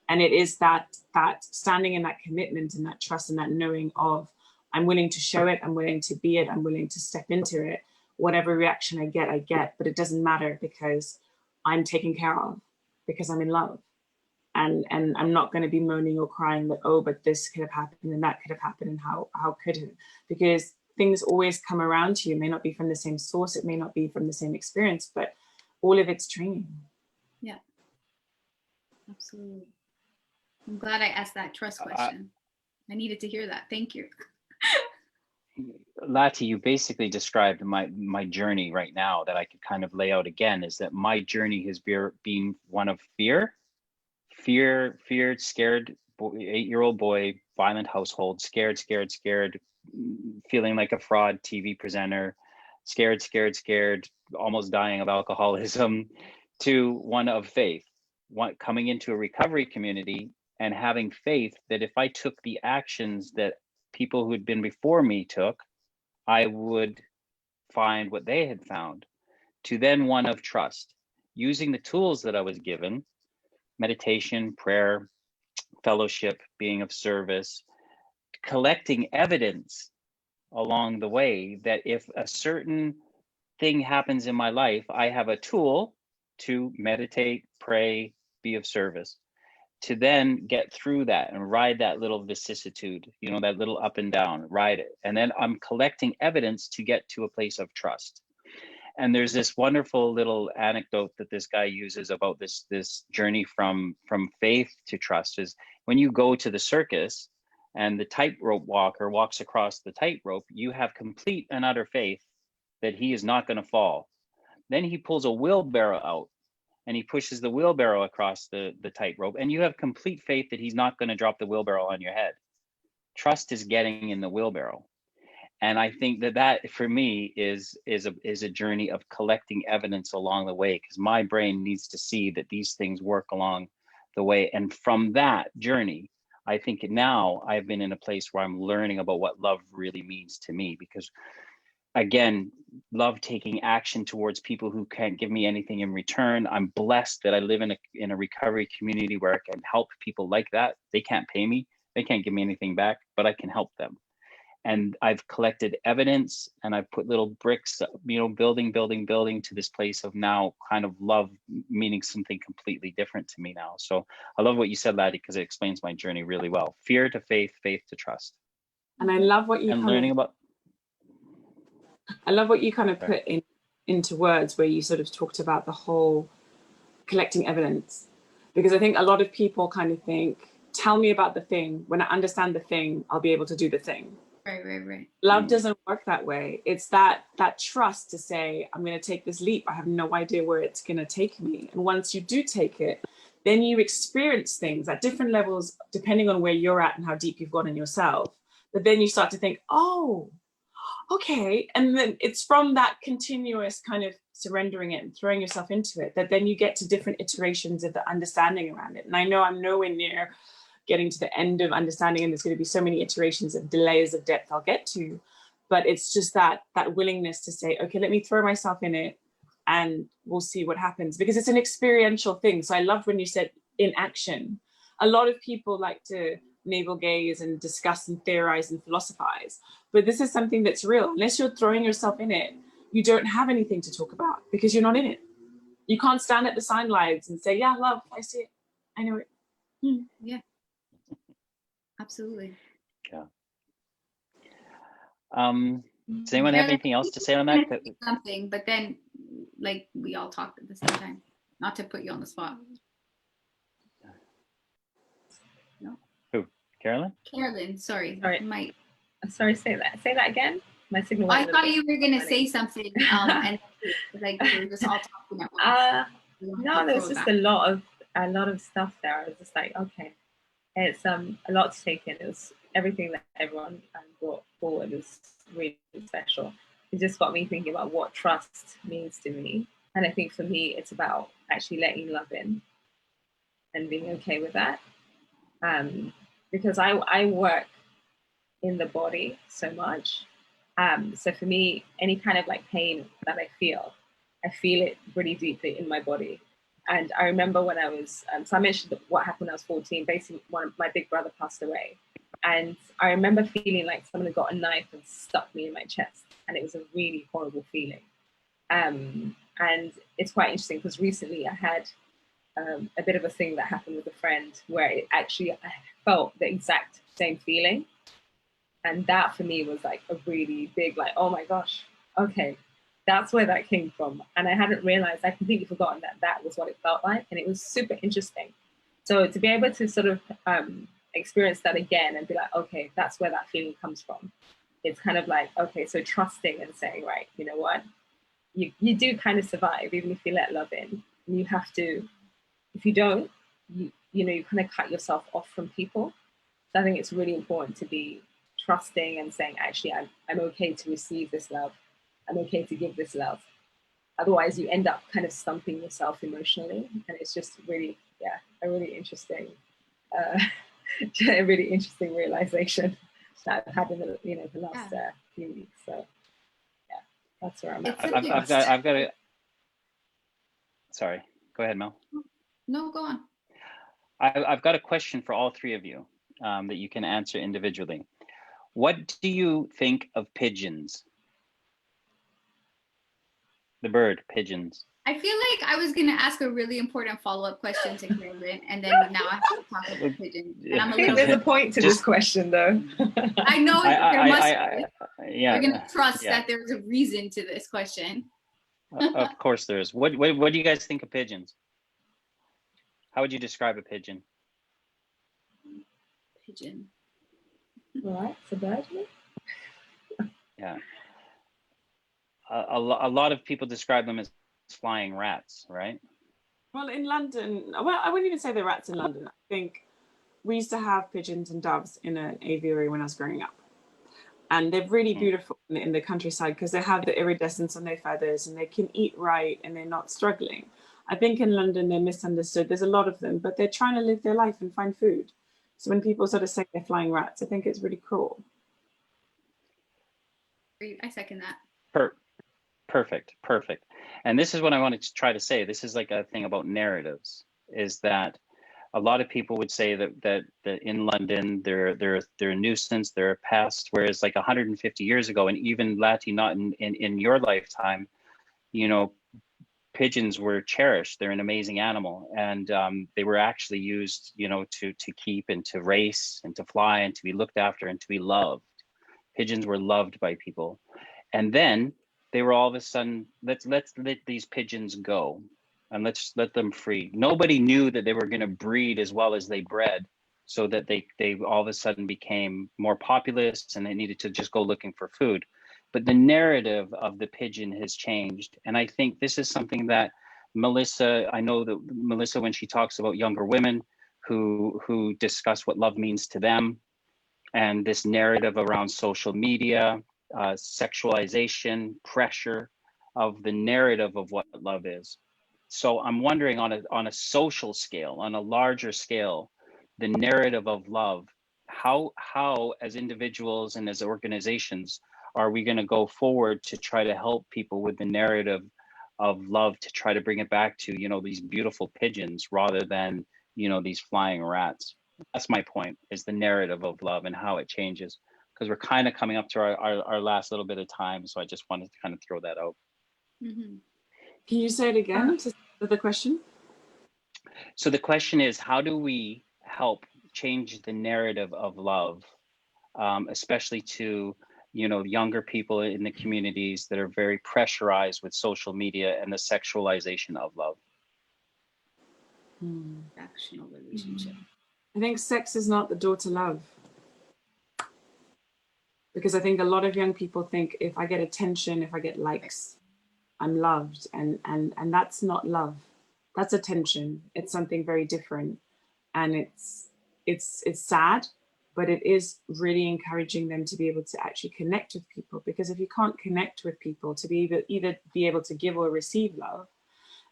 And it is that standing in that commitment and that trust and that knowing of, I'm willing to show it, I'm willing to be it, I'm willing to step into it. Whatever reaction I get, but it doesn't matter, because I'm taken care of, because I'm in love. And I'm not going to be moaning or crying that, oh, but this could have happened and that could have happened, and how could it? Because things always come around to you. It may not be from the same source, it may not be from the same experience, but all of it's training. Yeah, absolutely. I'm glad I asked that trust question. I needed to hear that. Thank you. Lathi, you basically described my journey right now that I could kind of lay out again, is that my journey has been one of fear, scared, 8-year-old boy, violent household, scared, feeling like a fraud TV presenter, scared, almost dying of alcoholism, to one of faith, coming into a recovery community and having faith that if I took the actions that people who had been before me took, I would find what they had found, to then one of trust, using the tools that I was given, meditation, prayer, fellowship, being of service, collecting evidence along the way that if a certain thing happens in my life, I have a tool to meditate, pray, be of service, to then get through that and ride that little vicissitude, that little up and down, ride it. And then I'm collecting evidence to get to a place of trust. And there's this wonderful little anecdote that this guy uses about this journey from faith to trust, is when you go to the circus and the tightrope walker walks across the tightrope, you have complete and utter faith that he is not going to fall. Then he pulls a wheelbarrow out and he pushes the wheelbarrow across the tightrope, and you have complete faith that he's not going to drop the wheelbarrow on your head. Trust is getting in the wheelbarrow. And I think that for me is a journey of collecting evidence along the way, because my brain needs to see that these things work along the way. And from that journey, I think now I've been in a place where I'm learning about what love really means to me, because again, love taking action towards people who can't give me anything in return. I'm blessed that I live in a recovery community where I can help people like that. They can't pay me, they can't give me anything back, but I can help them. And I've collected evidence and I've put little bricks, building to this place of now kind of love meaning something completely different to me now. So I love what you said, Lathi, because it explains my journey really well. Fear to faith, faith to trust. And I love what you kind of Sorry. put into words, where you sort of talked about the whole collecting evidence. Because I think a lot of people kind of think, tell me about the thing. When I understand the thing, I'll be able to do the thing. Right. Love doesn't work that way. It's that trust to say, I'm going to take this leap. I have no idea where it's going to take me. And once you do take it, then you experience things at different levels, depending on where you're at and how deep you've gone in yourself. But then you start to think, oh, okay. And then it's from that continuous kind of surrendering it and throwing yourself into it that then you get to different iterations of the understanding around it. And I know I'm nowhere near getting to the end of understanding, and there's going to be so many iterations of layers of depth I'll get to, but it's just that willingness to say, okay, let me throw myself in it and we'll see what happens, because it's an experiential thing. So I loved when you said in action. A lot of people like to navel gaze and discuss and theorize and philosophize, but this is something that's real. Unless you're throwing yourself in it, you don't have anything to talk about because you're not in it. You can't stand at the sidelines and say, yeah, love, I see it, I know it. Yeah. Absolutely. Yeah. Does anyone have anything else to say on that? Something, but then like we all talked at the same time. Not to put you on the spot. No. Who? Carolyn? Carolyn, sorry. Sorry. Sorry, say that again. My signal. I thought you were gonna say something, and like we were just all talking at once. No, there's just a lot of stuff there. I was just like, okay. It's a lot to take in. It was everything that everyone brought forward is really special. It just got me thinking about what trust means to me. And I think for me, it's about actually letting love in and being okay with that. Because I work in the body so much. So for me, any kind of like pain that I feel it really deeply in my body. And I remember when I was, so I mentioned what happened when I was 14, basically my big brother passed away. And I remember feeling like someone had got a knife and stuck me in my chest. And it was a really horrible feeling. And it's quite interesting because recently I had a bit of a thing that happened with a friend where I felt the exact same feeling. And that for me was like a really big, like, oh my gosh, okay. That's where that came from. And I hadn't realized, I completely forgotten that was what it felt like. And it was super interesting. So to be able to sort of experience that again and be like, okay, that's where that feeling comes from. It's kind of like, okay, so trusting and saying, right, you know what? You do kind of survive, even if you let love in. And you have to, if you don't, you kind of cut yourself off from people. So I think it's really important to be trusting and saying, actually, I'm okay to receive this love. I'm okay to give this love. Otherwise, you end up kind of stumping yourself emotionally, and it's just really, a really interesting realization that I've had in the last few weeks. So, yeah, that's where I'm at. I've got a. Sorry, go ahead, Mel. No, go on. I've got a question for all three of you that you can answer individually. What do you think of pigeons? The bird, pigeons. I feel like I was going to ask a really important follow-up question to Carolyn, and then now I have to talk about pigeons. And I'm a little There's a point to this question, though. I know there must be. Yeah. We're going to trust that there's a reason to this question. Of course there is. What do you guys think of pigeons? How would you describe a pigeon? Pigeon. Right, it's a bird. Yeah. A lot of people describe them as flying rats, right? Well, in London, well, I wouldn't even say they're rats in London. I think we used to have pigeons and doves in an aviary when I was growing up. And they're really beautiful in the countryside because they have the iridescence on their feathers and they can eat right and they're not struggling. I think in London they're misunderstood. There's a lot of them, but they're trying to live their life and find food. So when people sort of say they're flying rats, I think it's really cruel. I second that. Perfect. And this is what I wanted to try to say. This is like a thing about narratives, is that a lot of people would say that in London they're a nuisance, they're a pest, whereas like 150 years ago, and even Lathi, not in your lifetime, pigeons were cherished. They're an amazing animal, and they were actually used, to keep and to race and to fly and to be looked after and to be loved. Pigeons were loved by people, and then they were all of a sudden, let's let these pigeons go and let's let them free. Nobody knew that they were going to breed as well as they bred so that they all of a sudden became more populous and they needed to just go looking for food. But the narrative of the pigeon has changed. And I think this is something that Melissa, I know that Melissa, when she talks about younger women who discuss what love means to them, and this narrative around social media, sexualization, pressure of the narrative of what love is. So I'm wondering on a social scale, on a larger scale, the narrative of love, how as individuals and as organizations are we going to go forward to try to help people with the narrative of love, to try to bring it back to, you know, these beautiful pigeons rather than, you know, these flying rats. That's my point, is the narrative of love and how it changes, because we're kind of coming up to our last little bit of time. So I just wanted to kind of throw that out. Mm-hmm. Can you say it again, the question? So the question is, how do we help change the narrative of love, especially to, you know, younger people in the communities that are very pressurized with social media and the sexualization of love? Transactional relationship. I think sex is not the door to love. Because I think a lot of young people think if I get attention, if I get likes, I'm loved. And that's not love. That's attention. It's something very different. And it's sad, but it is really encouraging them to be able to actually connect with people. Because if you can't connect with people to be either be able to give or receive love,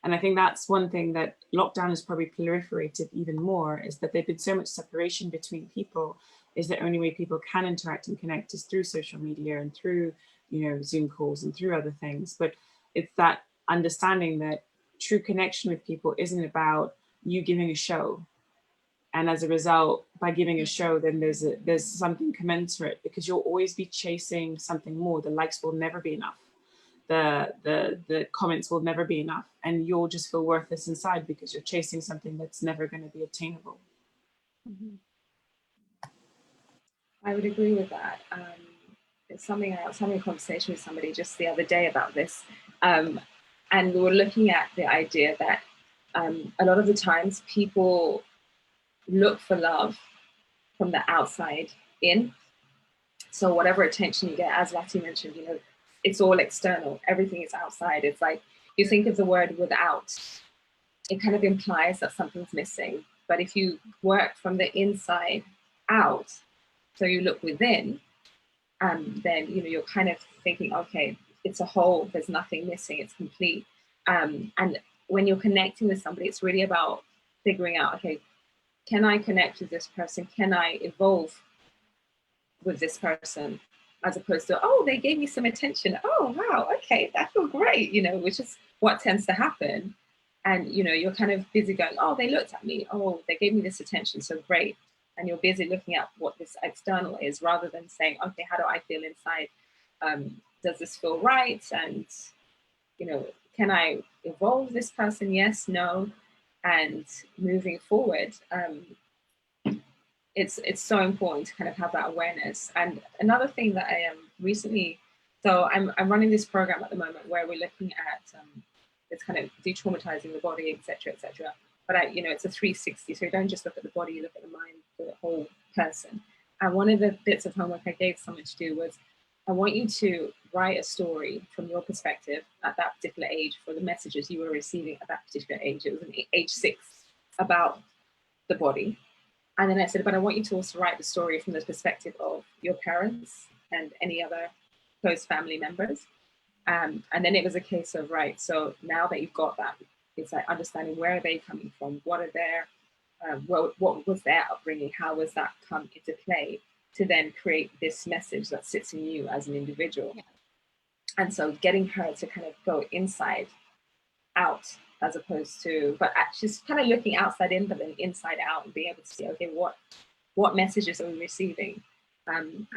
and I think that's one thing that lockdown has probably proliferated even more, is that there's been so much separation between people, is the only way people can interact and connect is through social media and through, you know, Zoom calls and through other things. But it's that understanding that true connection with people isn't about you giving a show. And as a result, by giving a show, then there's something commensurate, because you'll always be chasing something more. The likes will never be enough. The comments will never be enough, and you'll just feel worthless inside because you're chasing something that's never going to be attainable. Mm-hmm. I would agree with that. It's something I was having a conversation with somebody just the other day about this, and we were looking at the idea that a lot of the times people look for love from the outside in. So whatever attention you get, as Lathi mentioned, you know, it's all external. Everything is outside. It's like, you think of the word without, it kind of implies that something's missing. But if you work from the inside out, so you look within, then, you know, you're kind of thinking, okay, it's a whole, there's nothing missing, it's complete. And when you're connecting with somebody, it's really about figuring out, okay, can I connect with this person? Can I evolve with this person? As opposed to, oh, they gave me some attention. Oh, wow, okay, that feels great, you know, which is what tends to happen. And, you know, you're kind of busy going, oh, they looked at me. Oh, they gave me this attention, so great. And you're busy looking at what this external is rather than saying, okay, how do I feel inside? Does this feel right? And, you know, can I evolve this person? Yes, no. And moving forward, it's so important to kind of have that awareness. And another thing that I am recently, so I'm running this program at the moment where we're looking at it's kind of de-traumatizing the body, etc., etc. But you know, it's a 360, so you don't just look at the body, you look at the mind, the whole person. And one of the bits of homework I gave someone to do was, I want you to write a story from your perspective at that particular age for the messages you were receiving at that particular age. It was an age 6 about the body. And then I said, but I want you to also write the story from the perspective of your parents and any other close family members. And then it was a case of, right, so now that you've got that, it's like understanding where are they coming from, what are their, what was their upbringing, how was that come into play to then create this message that sits in you as an individual. Yeah. And so getting her to kind of go inside out, as opposed to, but she's kind of looking outside in, but then inside out, and being able to see, okay, what messages are we receiving? And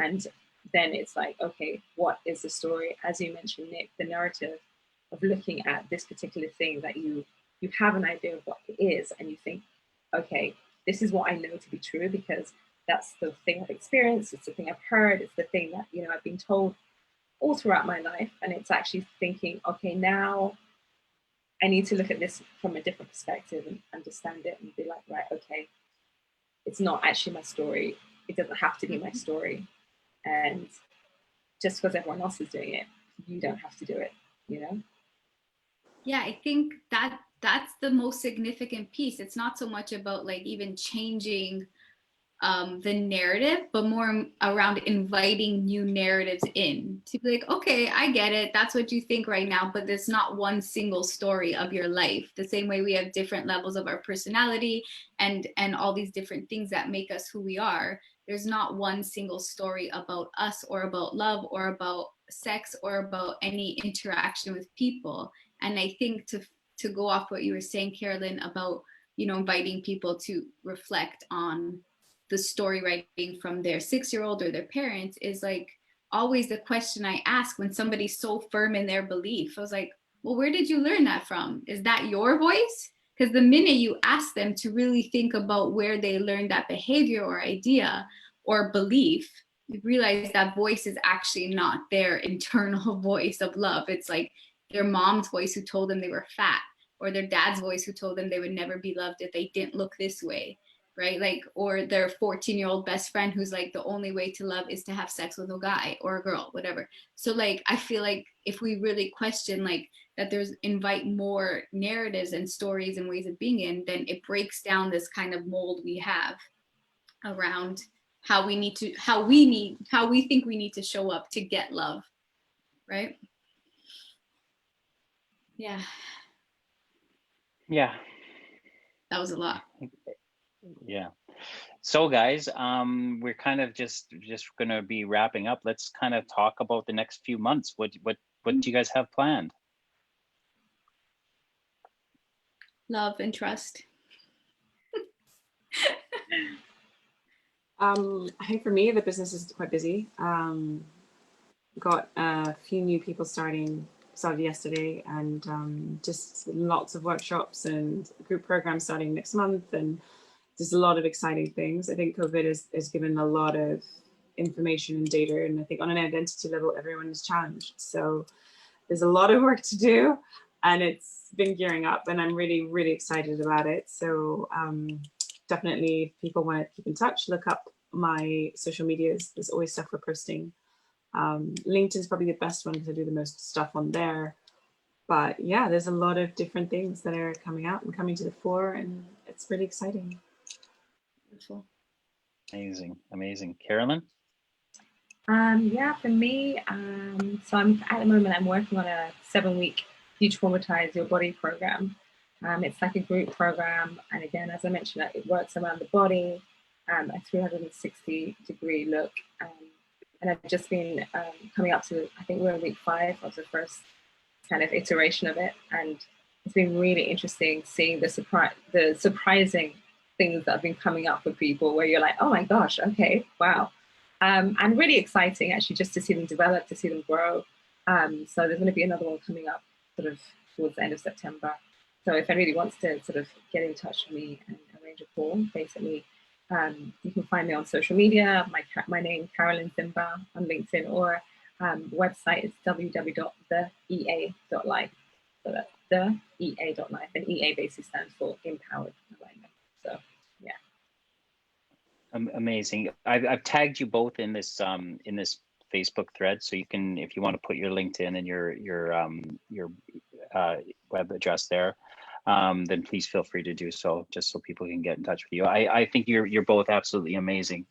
then it's like, okay, what is the story? As you mentioned, Nick, the narrative of looking at this particular thing that you have an idea of what it is, and you think, okay, this is what I know to be true because that's the thing I've experienced, it's the thing I've heard, it's the thing that, you know, I've been told all throughout my life. And it's actually thinking, okay, now I need to look at this from a different perspective and understand it and be like, right, okay, it's not actually my story. It doesn't have to be my story. And just because everyone else is doing it, you don't have to do it, you know? Yeah, I think that's the most significant piece. It's not so much about like even changing the narrative, but more around inviting new narratives in to be like, okay, I get it. That's what you think right now, but there's not one single story of your life. The same way we have different levels of our personality and all these different things that make us who we are. There's not one single story about us or about love or about sex or about any interaction with people. And I think to go off what you were saying, Carolyn, about, you know, inviting people to reflect on the story writing from their 6-year-old or their parents is like always the question I ask when somebody's so firm in their belief. I was like, well, where did you learn that from? Is that your voice? Because the minute you ask them to really think about where they learned that behavior or idea or belief, you realize that voice is actually not their internal voice of love. It's like their mom's voice who told them they were fat, or their dad's voice who told them they would never be loved if they didn't look this way. Right? Like, or their 14-year-old best friend who's like, the only way to love is to have sex with a guy or a girl, whatever. So like, I feel like if we really question like that, there's invite more narratives and stories and ways of being in, then it breaks down this kind of mold we have around how we think we need to show up to get love. Right? Yeah. Yeah. That was a lot. Yeah. So guys, we're kind of just gonna be wrapping up. Let's kind of talk about the next few months. What do you guys have planned? Love and trust. I think for me, the business is quite busy. Got a few new people started yesterday, and just lots of workshops and group programs starting next month, and there's a lot of exciting things. I think COVID has given a lot of information and data, and I think on an identity level, everyone is challenged. So there's a lot of work to do, and it's been gearing up, and I'm really, really excited about it. So definitely, if people want to keep in touch, look up my social medias. There's always stuff we're posting. LinkedIn is probably the best one because I do the most stuff on there. But yeah, there's a lot of different things that are coming out and coming to the fore, and it's really exciting. Beautiful. Amazing. Carolyn? Yeah, for me, so at the moment I'm working on a 7-week Detraumatize Your Body program. It's like a group program, and again, as I mentioned, it works around the body, a 360-degree look. And I've just been coming up to, I think we're in week 5 of the first kind of iteration of it, and it's been really interesting seeing the surprising things that have been coming up for people where you're like, oh my gosh, okay, wow. And really exciting actually just to see them develop, to see them grow. So there's going to be another one coming up sort of towards the end of September. So if anybody wants to sort of get in touch with me and arrange a call, basically, you can find me on social media. My name, Carolyn Zimba, on LinkedIn, or website is www.theea.life. So that's theea.life, and EA basically stands for Empowered Alignment. So yeah. Amazing. I've tagged you both in this Facebook thread, so you can, if you want to put your LinkedIn and your web address there, then please feel free to do so, just so people can get in touch with you. I think you're both absolutely amazing,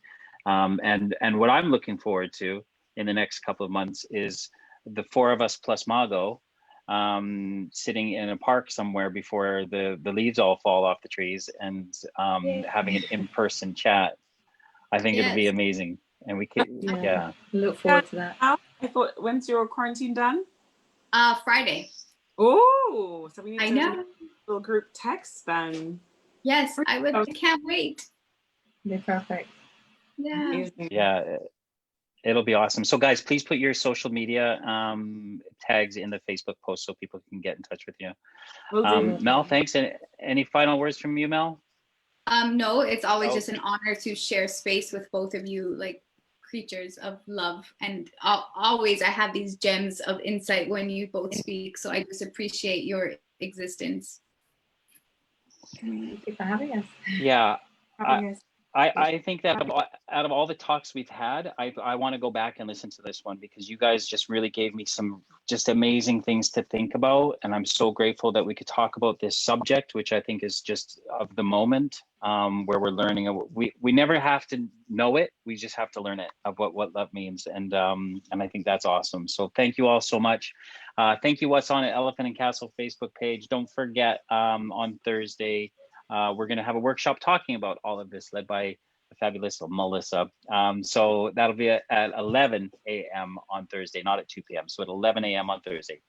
and what I'm looking forward to in the next couple of months is the 4 of us plus Mago sitting in a park somewhere before the leaves all fall off the trees, and having an in-person chat. I think it'll be amazing, and we can look forward to that. I thought, when's your quarantine done? Friday. Oh, so we need I know. Little group text then. Yes, I can't wait. They're perfect. Yeah. Amazing. Yeah, it'll be awesome. So guys, please put your social media tags in the Facebook post so people can get in touch with you. Mel, thanks. Any final words from you, Mel? No, it's always just an honor to share space with both of you, like creatures of love, and always I have these gems of insight when you both speak, so I just appreciate your existence. Thank you for having us. Yeah, I think that out of all the talks we've had, I want to go back and listen to this one, because you guys just really gave me some just amazing things to think about. And I'm so grateful that we could talk about this subject, which I think is just of the moment, where we're learning. We never have to know it. We just have to learn it, of what love means. And I think that's awesome. So thank you all so much. Thank you, What's On at Elephant and Castle Facebook page. Don't forget, on Thursday, we're going to have a workshop talking about all of this, led by the fabulous Melissa. So that'll be at 11 a.m. on Thursday, not at 2 p.m. So at 11 a.m. on Thursday.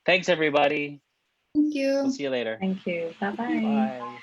Thanks, everybody. Thank you. We'll see you later. Thank you. Bye-bye. Bye.